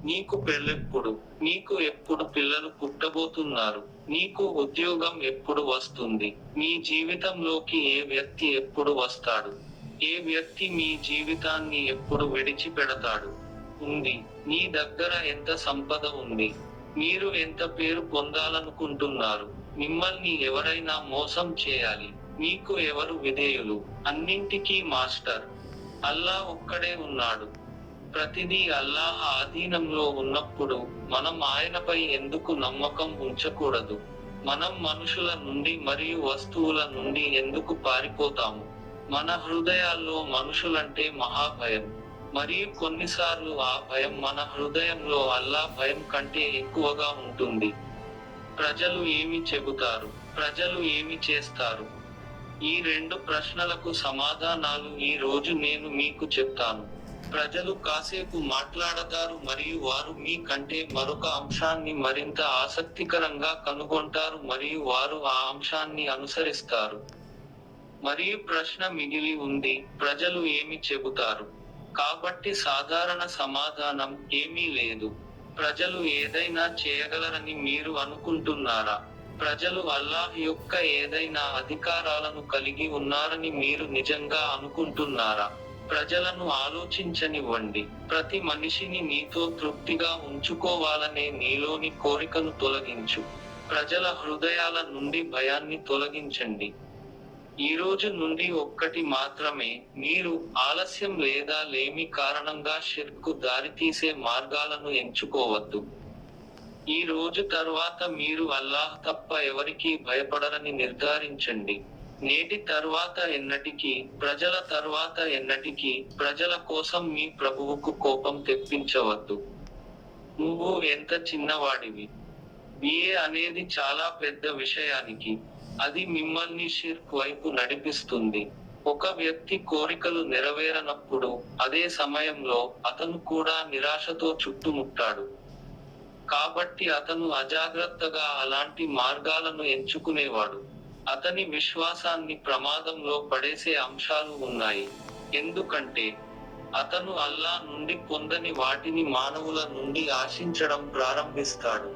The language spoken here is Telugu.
నీకు పెళ్ళెప్పుడు? నీకు ఎప్పుడు పిల్లలు పుట్టబోతున్నారు? నీకు ఉద్యోగం ఎప్పుడు వస్తుంది? మీ జీవితంలోకి ఏ వ్యక్తి ఎప్పుడు వస్తాడు? ఏ వ్యక్తి మీ జీవితాన్ని ఎప్పుడు విడిచిపెడతాడు? ఉంది. నీ దగ్గర ఎంత సంపద ఉంది? మీరు ఎంత పేరు పొందాలనుకుంటున్నారు? మిమ్మల్ని ఎవరైనా మోసం చేయాలి. మీకు ఎవరు విధేయులు? అన్నింటికీ మాస్టర్ అల్లా ఒక్కడే ఉన్నాడు. ప్రతిదీ అల్లాహ్ ఆధీనంలో ఉన్నప్పుడు మనం ఆయనపై ఎందుకు నమ్మకం ఉంచకూడదు? మనం మనుషుల నుండి మరియు వస్తువుల నుండి ఎందుకు పారిపోతాము? మన హృదయాల్లో మనుషులంటే మహాభయం, మరియు కొన్నిసార్లు ఆ భయం మన హృదయంలో అల్లా భయం కంటే ఎక్కువగా ఉంటుంది. ప్రజలు ఏమి చెబుతారు? ప్రజలు ఏమి చేస్తారు? ఈ 2 ప్రశ్నలకు సమాధానాలు ఈ రోజు నేను మీకు చెప్తాను. ప్రజలు కాసేపు మాట్లాడతారు మరియు వారు మీ కంటే మరొక అంశాన్ని మరింత ఆసక్తికరంగా కనుగొంటారు మరియు వారు ఆ అంశాన్ని అనుసరిస్తారు. మరియు ప్రశ్న మిగిలి ఉంది, ప్రజలు ఏమి చెబుతారు? కాబట్టి సాధారణ సమాధానం, ఏమీ లేదు. ప్రజలు ఏదైనా చేయగలరని మీరు అనుకుంటున్నారా? ప్రజలు అల్లాహ్ యొక్క ఏదైనా అధికారాలను కలిగి ఉన్నారని మీరు నిజంగా అనుకుంటున్నారా? ప్రజలను ఆలోచించనివ్వండి. ప్రతి మనిషిని నీతో తృప్తిగా ఉంచుకోవాలనే నీలోని కోరికను తొలగించు. ప్రజల హృదయాల నుండి భయాన్ని తొలగించండి. ఈ రోజు నుండి ఒక్కటి మాత్రమే, మీరు ఆలస్యం లేదా లేమి కారణంగా షిర్క్కు దారితీసే మార్గాలను ఎంచుకోవద్దు. ఈ రోజు తర్వాత మీరు అల్లాహ్ తప్ప ఎవరికీ భయపడరని నిర్ధారించండి. నేటి తర్వాత ఎన్నటికీ, ప్రజల తర్వాత ఎన్నటికీ, ప్రజల కోసం మీ ప్రభువుకు కోపం తెప్పించవద్దు. నువ్వు ఎంత చిన్నవాడివి? బిఏ అనేది చాలా పెద్ద విషయానికి. అది మిమ్మల్ని షిర్క్ వైపు నడిపిస్తుంది. ఒక వ్యక్తి కోరికలు నెరవేరనప్పుడు, అదే సమయంలో, అతను కూడా నిరాశతో చుట్టుముట్టాడు. కాబట్టి అతను అజాగ్రత్తగా అలాంటి మార్గాలను ఎంచుకునేవాడు. అతని విశ్వాసాన్ని ప్రమాదంలో పడేసే అంశాలు ఉన్నాయి. ఎందుకంటే అతను అల్లా నుండి పొందని వాటిని మానవుల నుండి ఆశించడం ప్రారంభిస్తాడు.